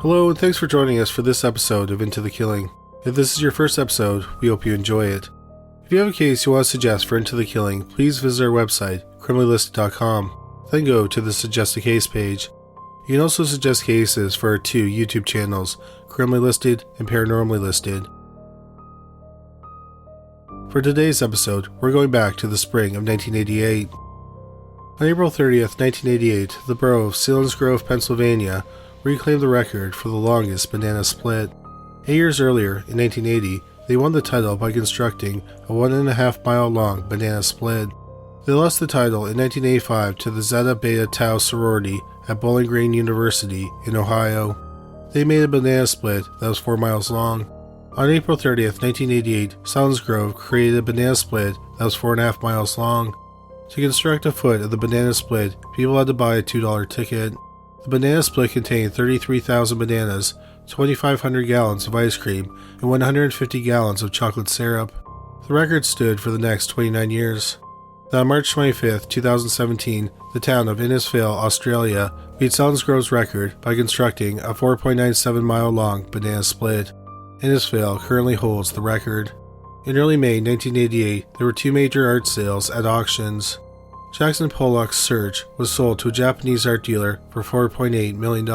Hello, and thanks for joining us for this episode of Into the Killing. If this is your first episode, we hope you enjoy it. If you have a case you want to suggest for Into the Killing, please visit our website, criminallylisted.com, then go to the Suggest a Case page. You can also suggest cases for our two YouTube channels, Criminally Listed and Paranormally Listed. For today's episode, we're going back to the spring of 1988. On April 30th, 1988, the borough of Selinsgrove, Pennsylvania, reclaimed the record for the longest banana split. 8 years earlier, in 1980, they won the title by constructing a 1.5 mile long banana split. They lost the title in 1985 to the Zeta Beta Tau sorority at Bowling Green University in Ohio. They made a banana split that was 4 miles long. On April 30th, 1988, Selinsgrove created a banana split that was 4.5 miles long. To construct a foot of the banana split, people had to buy a $2 ticket. The banana split contained 33,000 bananas, 2,500 gallons of ice cream, and 150 gallons of chocolate syrup. The record stood for the next 29 years. Then on March 25, 2017, the town of Innisfail, Australia, beat Selinsgrove's record by constructing a 4.97 mile long banana split. Innisfail currently holds the record. In early May 1988, there were two major art sales at auctions. Jackson Pollock's Search was sold to a Japanese art dealer for $4.8 million.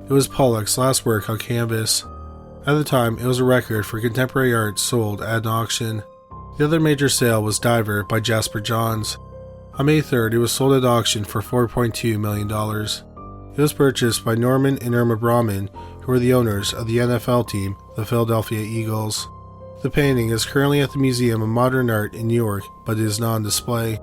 It was Pollock's last work on canvas. At the time, it was a record for contemporary art sold at an auction. The other major sale was Diver by Jasper Johns. On May 3rd, it was sold at auction for $4.2 million. It was purchased by Norman and Irma Brahman, who were the owners of the NFL team, the Philadelphia Eagles. The painting is currently at the Museum of Modern Art in New York, but it is not on display.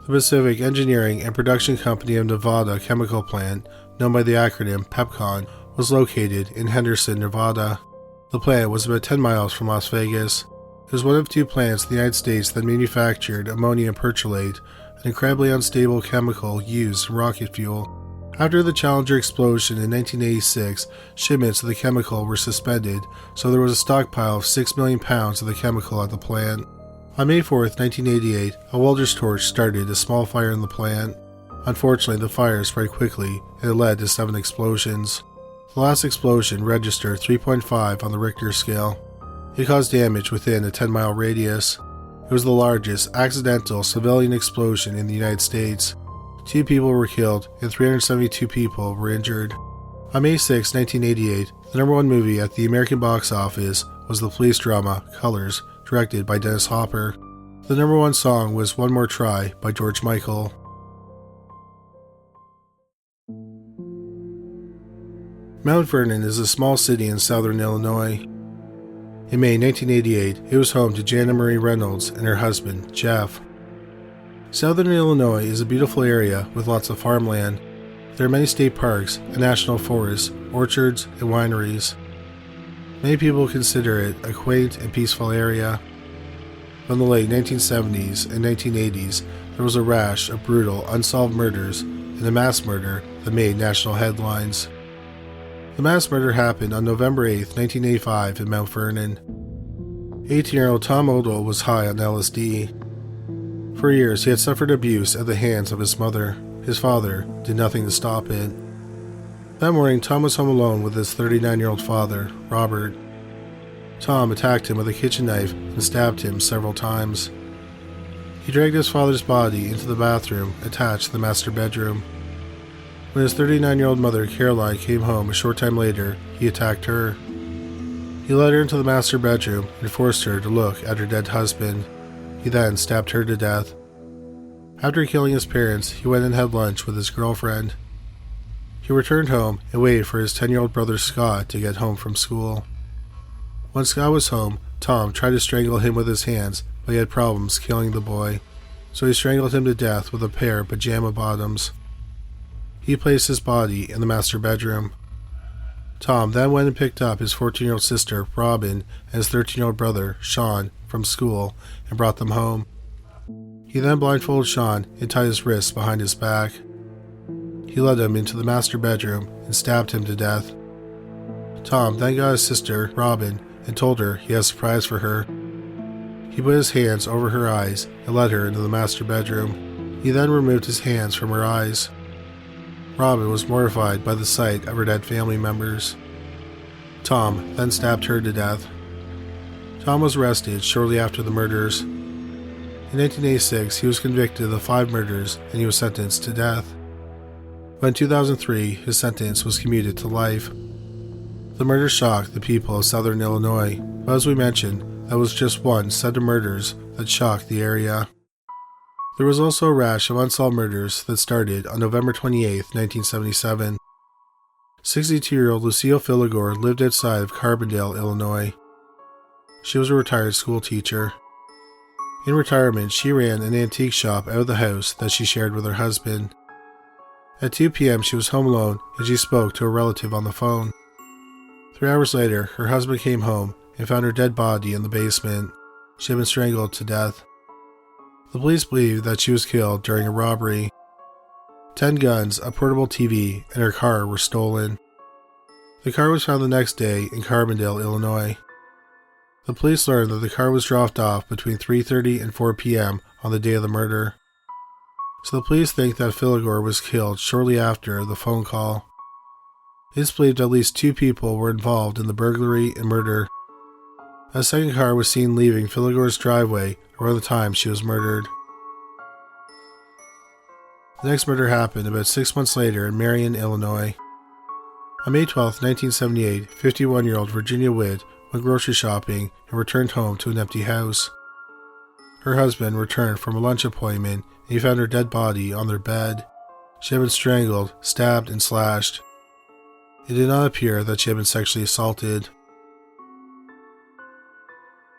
The Pacific Engineering and Production Company of Nevada chemical plant, known by the acronym PEPCON, was located in Henderson, Nevada. The plant was about 10 miles from Las Vegas. It was one of two plants in the United States that manufactured ammonium perchlorate, an incredibly unstable chemical used in rocket fuel. After the Challenger explosion in 1986, shipments of the chemical were suspended, so there was a stockpile of 6 million pounds of the chemical at the plant. On May 4, 1988, a welder's torch started a small fire in the plant. Unfortunately, the fire spread quickly, and it led to 7 explosions. The last explosion registered 3.5 on the Richter scale. It caused damage within a 10-mile radius. It was the largest accidental civilian explosion in the United States. 2 people were killed, and 372 people were injured. On May 6, 1988, the number one movie at the American box office was the police drama Colors, directed by Dennis Hopper. The number one song was One More Try by George Michael. Mount Vernon is a small city in southern Illinois. In May 1988, it was home to Jana Reynolds and her husband, Jeff. Southern Illinois is a beautiful area with lots of farmland. There are many state parks, a national forest, orchards, and wineries. Many people consider it a quaint and peaceful area. From the late 1970s and 1980s, there was a rash of brutal, unsolved murders and a mass murder that made national headlines. The mass murder happened on November 8, 1985 in Mount Vernon. 18-year-old Tom Odle was high on LSD. For years, he had suffered abuse at the hands of his mother. His father did nothing to stop it. That morning, Tom was home alone with his 39-year-old father, Robert. Tom attacked him with a kitchen knife and stabbed him several times. He dragged his father's body into the bathroom attached to the master bedroom. When his 39-year-old mother, Caroline, came home a short time later, he attacked her. He led her into the master bedroom and forced her to look at her dead husband. He then stabbed her to death. After killing his parents, he went and had lunch with his girlfriend. He returned home and waited for his 10-year-old brother Scott to get home from school. When Scott was home, Tom tried to strangle him with his hands, but he had problems killing the boy, so he strangled him to death with a pair of pajama bottoms. He placed his body in the master bedroom. Tom then went and picked up his 14-year-old sister, Robin, and his 13-year-old brother, Sean, from school and brought them home. He then blindfolded Sean and tied his wrists behind his back. He led him into the master bedroom and stabbed him to death. Tom then got his sister, Robin, and told her he had a surprise for her. He put his hands over her eyes and led her into the master bedroom. He then removed his hands from her eyes. Robin was mortified by the sight of her dead family members. Tom then stabbed her to death. Tom was arrested shortly after the murders. In 1986, he was convicted of 5 murders and he was sentenced to death. But in 2003, his sentence was commuted to life. The murder shocked the people of southern Illinois, but as we mentioned, that was just one set of murders that shocked the area. There was also a rash of unsolved murders that started on November 28, 1977. 62-year-old Lucille Filligore lived outside of Carbondale, Illinois. She was a retired school teacher. In retirement, she ran an antique shop out of the house that she shared with her husband. At 2 p.m., she was home alone and she spoke to a relative on the phone. 3 hours later, her husband came home and found her dead body in the basement. She had been strangled to death. The police believe that she was killed during a robbery. 10 guns, a portable TV, and her car were stolen. The car was found the next day in Carbondale, Illinois. The police learned that the car was dropped off between 3:30 and 4 p.m. on the day of the murder. So the police think that Filligore was killed shortly after the phone call. It is believed at least 2 people were involved in the burglary and murder. A second car was seen leaving Filligore's driveway around the time she was murdered. The next murder happened about 6 months later in Marion, Illinois. On May 12, 1978, 51-year-old Virginia Witt went grocery shopping and returned home to an empty house. Her husband returned from a lunch appointment and he found her dead body on their bed. She had been strangled, stabbed, and slashed. It did not appear that she had been sexually assaulted.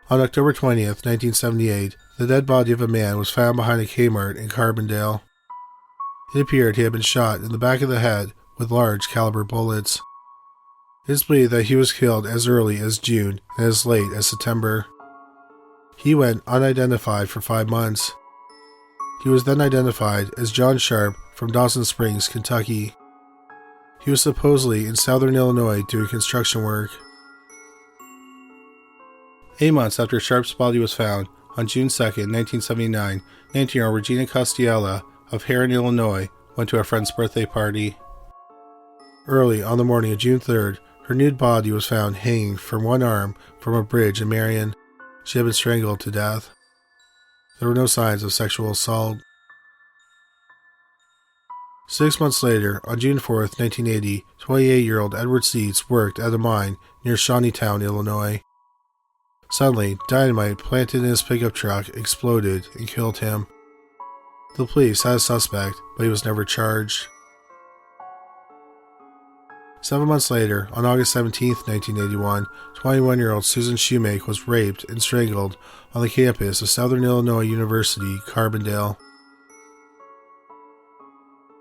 On October 20th, 1978, the dead body of a man was found behind a Kmart in Carbondale. It appeared he had been shot in the back of the head with large caliber bullets. It is believed that he was killed as early as June and as late as September. He went unidentified for 5 months. He was then identified as John Sharp from Dawson Springs, Kentucky. He was supposedly in southern Illinois doing construction work. 8 months after Sharp's body was found, on June 2, 1979, 19-year-old Regina Costiella of Herrin, Illinois, went to a friend's birthday party. Early on the morning of June 3rd, her nude body was found hanging from one arm from a bridge in Marion. She had been strangled to death. There were no signs of sexual assault. 6 months later, on June 4th, 1980, 28-year-old Edward Seitz worked at a mine near Shawneetown, Illinois. Suddenly, dynamite planted in his pickup truck exploded and killed him. The police had a suspect, but he was never charged. 7 months later, on August 17, 1981, 21-year-old Susan Shoemake was raped and strangled on the campus of Southern Illinois University, Carbondale.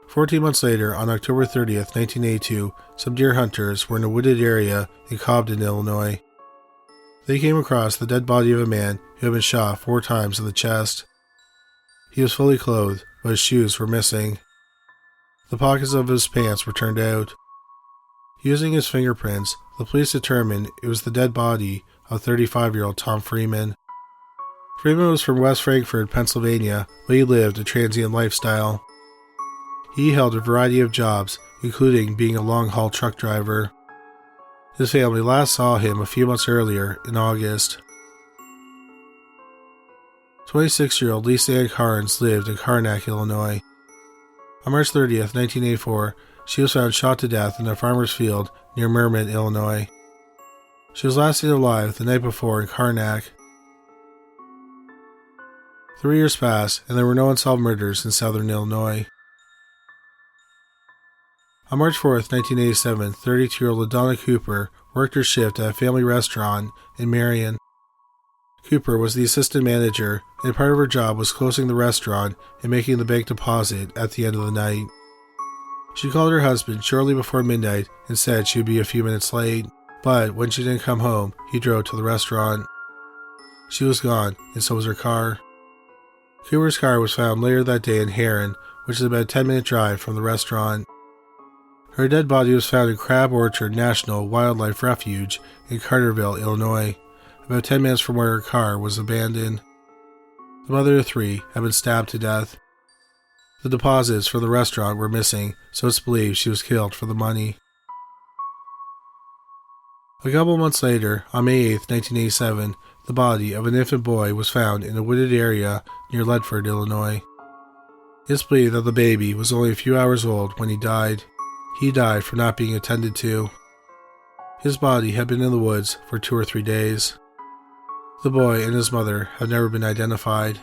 14 months later, on October 30, 1982, some deer hunters were in a wooded area in Cobden, Illinois. They came across the dead body of a man who had been shot 4 times in the chest. He was fully clothed, but his shoes were missing. The pockets of his pants were turned out. Using his fingerprints, the police determined it was the dead body of 35-year-old Tom Freeman. Freeman was from West Frankfort, Pennsylvania, but he lived a transient lifestyle. He held a variety of jobs, including being a long-haul truck driver. His family last saw him a few months earlier in August. 26-year-old Lisa Ann Carnes lived in Karnak, Illinois. On March 30th, 1984, she was found shot to death in a farmer's field near Mermont, Illinois. She was last seen alive the night before in Karnak. 3 years passed, and there were no unsolved murders in southern Illinois. On March 4th, 1987, 32-year-old Adonna Cooper worked her shift at a family restaurant in Marion. Cooper was the assistant manager, and part of her job was closing the restaurant and making the bank deposit at the end of the night. She called her husband shortly before midnight and said she would be a few minutes late, but when she didn't come home, he drove to the restaurant. She was gone, and so was her car. Cooper's car was found later that day in Herrin, which is about a 10-minute drive from the restaurant. Her dead body was found in Crab Orchard National Wildlife Refuge in Carterville, Illinois, about 10 minutes from where her car was abandoned. The mother of 3 had been stabbed to death. The deposits for the restaurant were missing, so it's believed she was killed for the money. A couple months later, on May 8, 1987, the body of an infant boy was found in a wooded area near Ledford, Illinois. It's believed that the baby was only a few hours old when he died. He died from not being attended to. His body had been in the woods for 2 or 3 days. The boy and his mother have never been identified.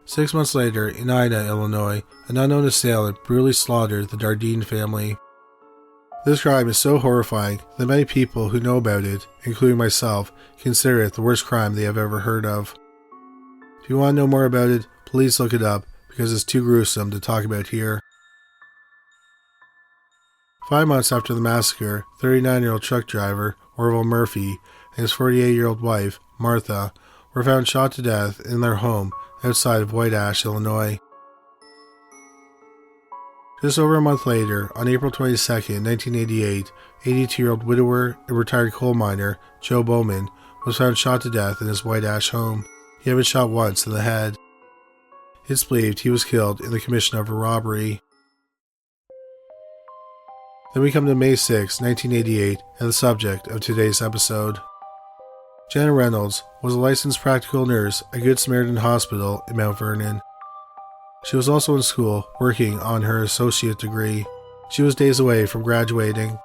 6 months later, in Ida, Illinois, an unknown assailant brutally slaughtered the Dardine family. This crime is so horrifying that many people who know about it, including myself, consider it the worst crime they have ever heard of. If you want to know more about it, please look it up, because it's too gruesome to talk about here. 5 months after the massacre, 39-year-old truck driver Orville Murphy and his 48-year-old wife, Martha, were found shot to death in their home outside of White Ash, Illinois. Just over a month later, on April 22, 1988, 82-year-old widower and retired coal miner Joe Bowman was found shot to death in his White Ash home. He had been shot once in the head. It's believed he was killed in the commission of a robbery. Then we come to May 6, 1988, and the subject of today's episode. Jana Reynolds was a licensed practical nurse at Good Samaritan Hospital in Mount Vernon. She was also in school, working on her associate degree. She was days away from graduating.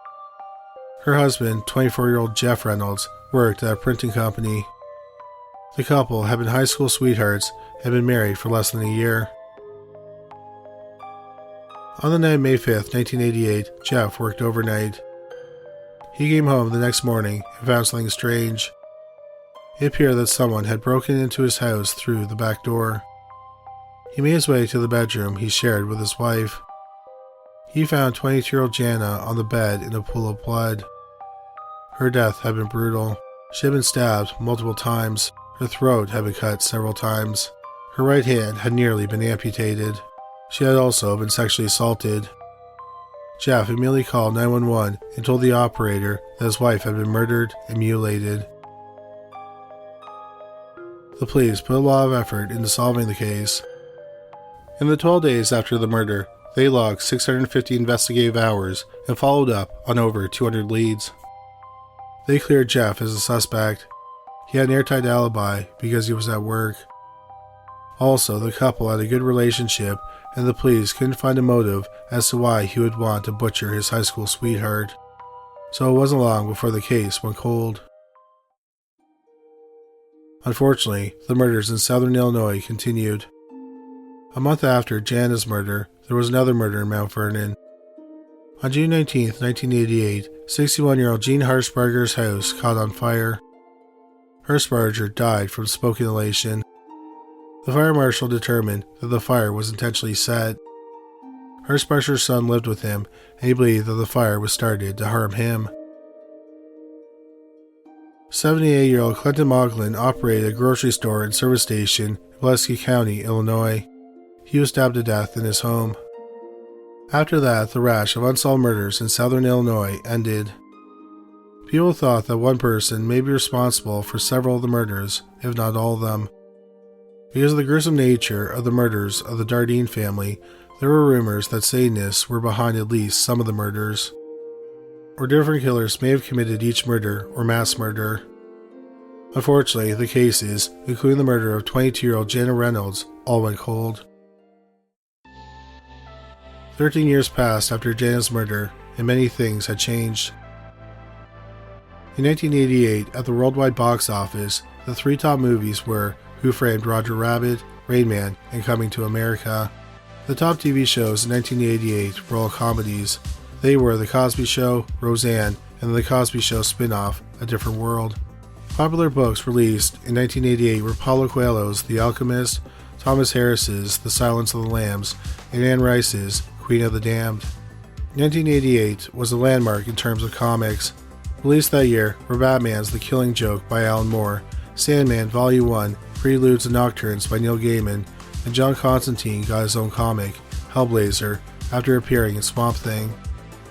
Her husband, 24-year-old Jeff Reynolds, worked at a printing company. The couple had been high school sweethearts and had been married for less than a year. On the night of May 5, 1988, Jeff worked overnight. He came home the next morning and found something strange. It appeared that someone had broken into his house through the back door. He made his way to the bedroom he shared with his wife. He found 22-year-old Jana on the bed in a pool of blood. Her death had been brutal. She had been stabbed multiple times. Her throat had been cut several times. Her right hand had nearly been amputated. She had also been sexually assaulted. Jeff immediately called 911 and told the operator that his wife had been murdered and mutilated. The police put a lot of effort into solving the case. In the 12 days after the murder, they logged 650 investigative hours and followed up on over 200 leads. They cleared Jeff as a suspect. He had an airtight alibi because he was at work. Also, the couple had a good relationship, and the police couldn't find a motive as to why he would want to butcher his high school sweetheart. So it wasn't long before the case went cold. Unfortunately, the murders in southern Illinois continued. A month after Jana's murder, there was another murder in Mount Vernon. On June 19, 1988, 61-year-old Jean Harshbarger's house caught on fire. Harshbarger died from smoke inhalation. The fire marshal determined that the fire was intentionally set. Harshbarger's son lived with him, and he believed that the fire was started to harm him. 78-year-old Clinton Moglin operated a grocery store and service station in Pulaski County, Illinois. He was stabbed to death in his home. After that, the rash of unsolved murders in southern Illinois ended. People thought that one person may be responsible for several of the murders, if not all of them. Because of the gruesome nature of the murders of the Dardine family, there were rumors that Satanists were behind at least some of the murders, or different killers may have committed each murder or mass murder. Unfortunately, the cases, including the murder of 22-year-old Jana Reynolds, all went cold. 13 years passed after Jana's murder, and many things had changed. In 1988, at the worldwide box office, the 3 top movies were Who Framed Roger Rabbit, Rain Man, and Coming to America. The top TV shows in 1988 were all comedies. They were The Cosby Show, Roseanne, and The Cosby Show spin-off, A Different World. Popular books released in 1988 were Paulo Coelho's The Alchemist, Thomas Harris's The Silence of the Lambs, and Anne Rice's Queen of the Damned. 1988 was a landmark in terms of comics. Released that year were Batman's The Killing Joke by Alan Moore, Sandman Volume 1, Preludes and Nocturnes by Neil Gaiman, and John Constantine got his own comic, Hellblazer, after appearing in Swamp Thing.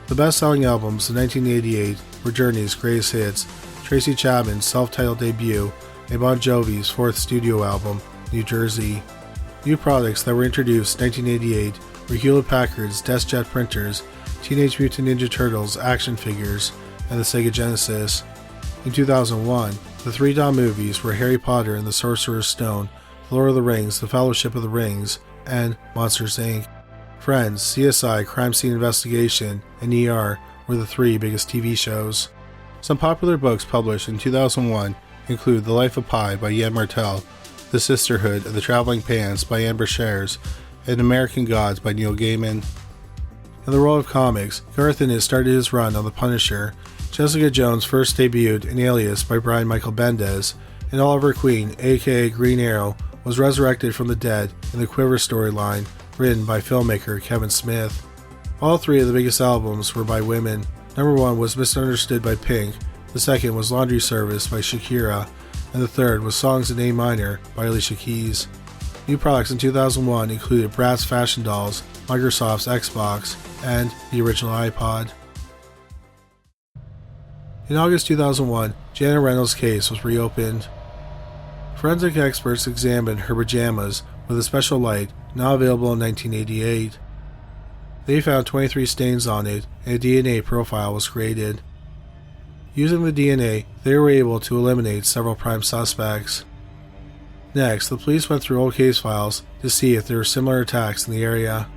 The best-selling albums in 1988 were Journey's Greatest Hits, Tracy Chapman's self-titled debut, and Bon Jovi's 4th studio album, New Jersey. New products that were introduced in 1988 were Hewlett-Packard's DeskJet printers, Teenage Mutant Ninja Turtles action figures, and the Sega Genesis. In 2001, the 3 Dawn movies were Harry Potter and the Sorcerer's Stone, The Lord of the Rings, The Fellowship of the Rings, and Monsters, Inc. Friends, CSI, Crime Scene Investigation, and ER were the 3 biggest TV shows. Some popular books published in 2001 include The Life of Pi by Yann Martel, The Sisterhood of the Traveling Pants by Anne Brashares, and American Gods by Neil Gaiman. In the world of comics, Garth Ennis started his run on The Punisher, Jessica Jones first debuted in Alias by Brian Michael Bendis, and Oliver Queen, aka Green Arrow, was resurrected from the dead in the Quiver storyline, written by filmmaker Kevin Smith. All 3 of the biggest albums were by women. Number 1 was Misunderstood by Pink, the second was Laundry Service by Shakira, and the third was Songs in A Minor by Alicia Keys. New products in 2001 included Bratz fashion dolls, Microsoft's Xbox, and the original iPod. In August 2001, Jana Reynolds' case was reopened. Forensic experts examined her pajamas with a special light now available in 1988. They found 23 stains on it, and a DNA profile was created. Using the DNA, they were able to eliminate several prime suspects. Next, the police went through old case files to see if there were similar attacks in the area.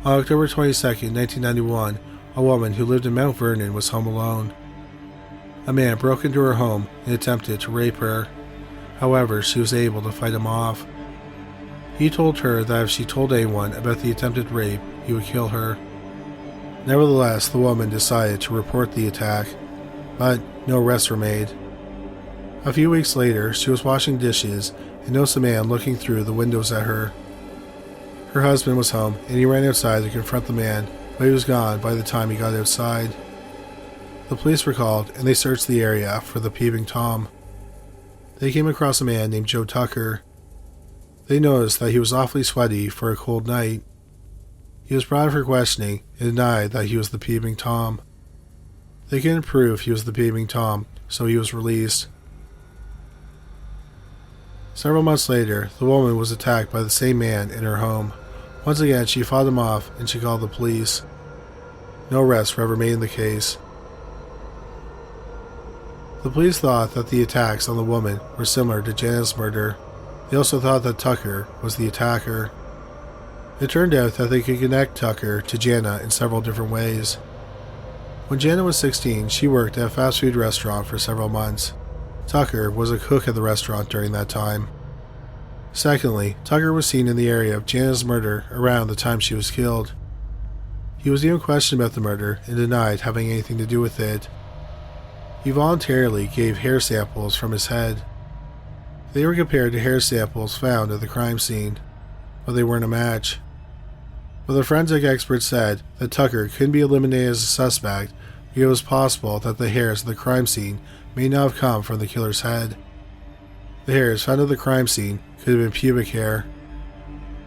On October 22, 1991, a woman who lived in Mount Vernon was home alone. A man broke into her home and attempted to rape her. However, she was able to fight him off. He told her that if she told anyone about the attempted rape, he would kill her. Nevertheless, the woman decided to report the attack, but no arrests were made. A few weeks later, she was washing dishes and noticed a man looking through the windows at her. Her husband was home, and he ran outside to confront the man, but he was gone by the time he got outside. The police were called, and they searched the area for the Peeping Tom. They came across a man named Joe Tucker. They noticed that he was awfully sweaty for a cold night. He was brought for questioning and denied that he was the Peeping Tom. They couldn't prove he was the Peeping Tom, so he was released. Several months later, the woman was attacked by the same man in her home. Once again, she fought him off and she called the police. No arrests were ever made in the case. The police thought that the attacks on the woman were similar to Jana's murder. They also thought that Tucker was the attacker. It turned out that they could connect Tucker to Jana in several different ways. When Jana was 16, she worked at a fast food restaurant for several months. Tucker was a cook at the restaurant during that time. Secondly, Tucker was seen in the area of Jana's murder around the time she was killed. He was even questioned about the murder and denied having anything to do with it. He voluntarily gave hair samples from his head. They were compared to hair samples found at the crime scene, but they weren't a match. But the forensic experts said that Tucker couldn't be eliminated as a suspect because it was possible that the hairs at the crime scene may not have come from the killer's head. The hairs found at the crime scene could have been pubic hair.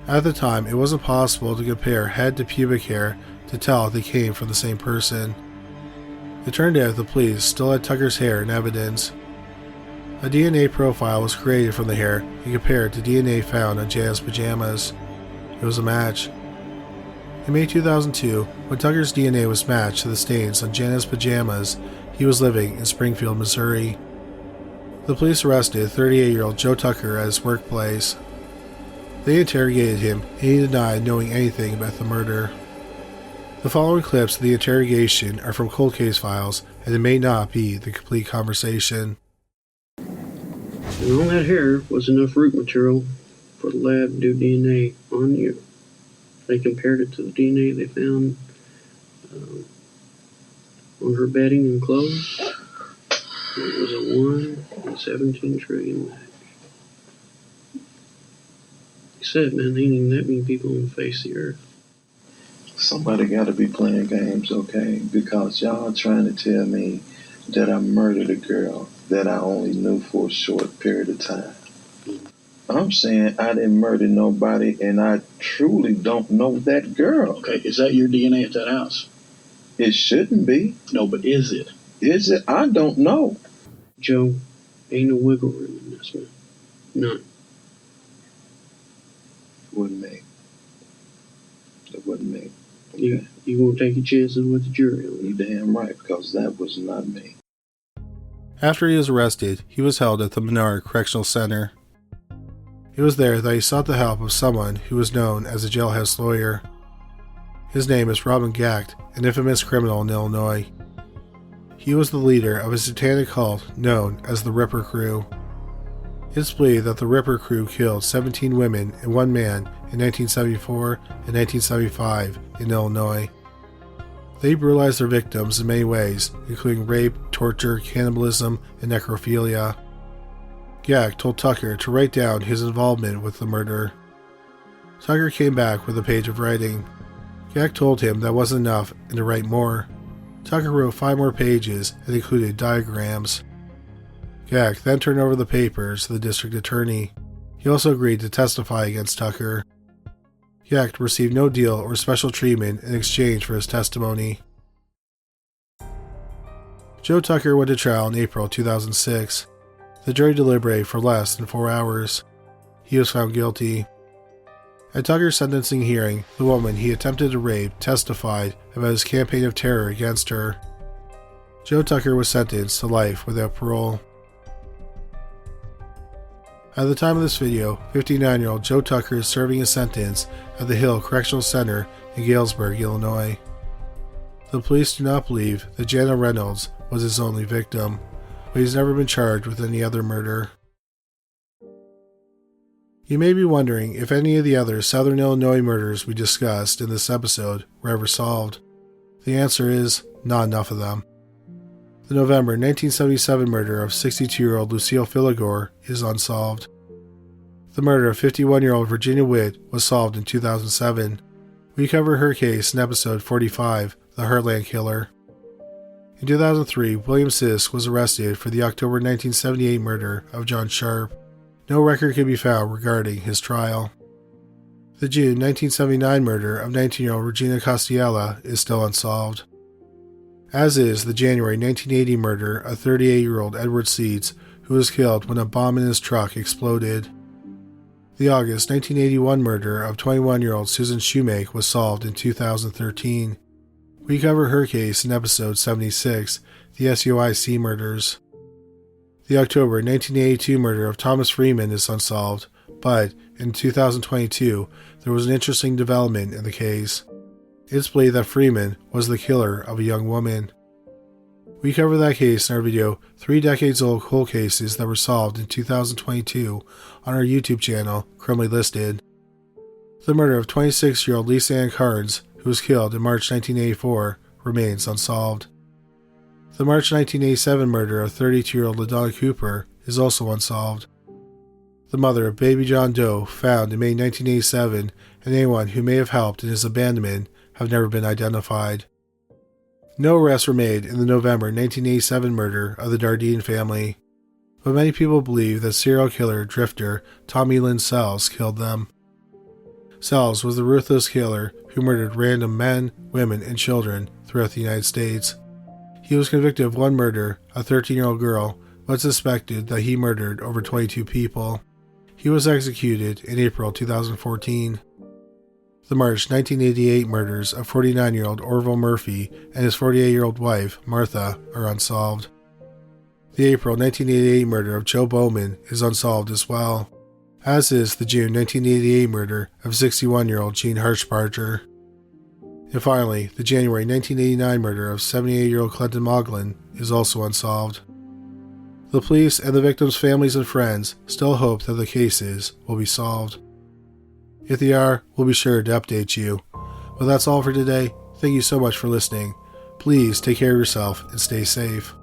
At the time, it wasn't possible to compare head to pubic hair to tell if they came from the same person. It turned out the police still had Tucker's hair in evidence. A DNA profile was created from the hair and compared to DNA found on Jana's pajamas. It was a match. In May 2002, when Tucker's DNA was matched to the stains on Jana's pajamas, he was living in Springfield, Missouri. The police arrested 38-year-old Joe Tucker at his workplace. They interrogated him, and he denied knowing anything about the murder. The following clips of the interrogation are from cold case files, and it may not be the complete conversation. And all that hair was enough root material for the lab to do DNA on you. They compared it to the DNA they found on her bedding and clothes. It was a 1 in 17 trillion match. He said, man, there ain't even that many people on the face of the earth. Somebody got to be playing games, okay? Because y'all trying to tell me that I murdered a girl that I only knew for a short period of time. I'm saying I didn't murder nobody, and I truly don't know that girl. Okay, is that your DNA at that house? It shouldn't be. No, but is it? Is it? I don't know. Joe, ain't no wiggle room in this, man. None. Wasn't me. It wasn't me. You won't take your chances with the jury on You damn right, because that was not me. After he was arrested, he was held at the Menard Correctional Center. It was there that he sought the help of someone who was known as a jailhouse lawyer. His name is Robin Gacht, an infamous criminal in Illinois. He was the leader of a satanic cult known as the Ripper Crew. It's believed that the Ripper Crew killed 17 women and 1 man in 1974 and 1975 in Illinois. They brutalized their victims in many ways, including rape, torture, cannibalism, and necrophilia. Gacht told Tucker to write down his involvement with the murder. Tucker came back with a page of writing. Gacht told him that wasn't enough and to write more. Tucker wrote 5 more pages and included diagrams. Gacht then turned over the papers to the district attorney. He also agreed to testify against Tucker. Gacht received no deal or special treatment in exchange for his testimony. Joe Tucker went to trial in April 2006. The jury deliberated for less than 4 hours. He was found guilty. At Tucker's sentencing hearing, the woman he attempted to rape testified about his campaign of terror against her. Joe Tucker was sentenced to life without parole. At the time of this video, 59-year-old Joe Tucker is serving his sentence at the Hill Correctional Center in Galesburg, Illinois. The police do not believe that Jana Reynolds was his only victim, but he's never been charged with any other murder. You may be wondering if any of the other Southern Illinois murders we discussed in this episode were ever solved. The answer is not enough of them. The November 1977 murder of 62-year-old Lucille Philagore is unsolved. The murder of 51-year-old Virginia Witt was solved in 2007. We cover her case in episode 45, The Heartland Killer. In 2003, William Sisk was arrested for the October 1978 murder of John Sharp. No record could be found regarding his trial. The June 1979 murder of 19-year-old Regina Costiella is still unsolved, as is the January 1980 murder of 38-year-old Edward Seeds, who was killed when a bomb in his truck exploded. The August 1981 murder of 21-year-old Susan Shoemake was solved in 2013. We cover her case in episode 76, the SUIC murders. The October 1982 murder of Thomas Freeman is unsolved, but in 2022, there was an interesting development in the case. It's believed that Freeman was the killer of a young woman. We cover that case in our video 3 decades old cold cases that were solved in 2022 on our YouTube channel, Criminally Listed. The murder of 26-year-old Lisa Ann Carnes, who was killed in March 1984, remains unsolved. The March 1987 murder of 32-year-old LaDonna Cooper is also unsolved. The mother of baby John Doe, found in May 1987, and anyone who may have helped in his abandonment have never been identified. No arrests were made in the November 1987 murder of the Dardine family, but many people believe that serial killer drifter Tommy Lynn Sells killed them. Sells was the ruthless killer who murdered random men, women, and children throughout the United States. He was convicted of one murder, a 13-year-old girl, but suspected that he murdered over 22 people. He was executed in April 2014. The March 1988 murders of 49-year-old Orville Murphy and his 48-year-old wife, Martha, are unsolved. The April 1988 murder of Joe Bowman is unsolved as well, as is the June 1988 murder of 61-year-old Gene Harshbarger. And finally, the January 1989 murder of 78-year-old Clinton Moglin is also unsolved. The police and the victims' families and friends still hope that the cases will be solved. If they are, we'll be sure to update you. But that's all for today. Thank you so much for listening. Please take care of yourself and stay safe.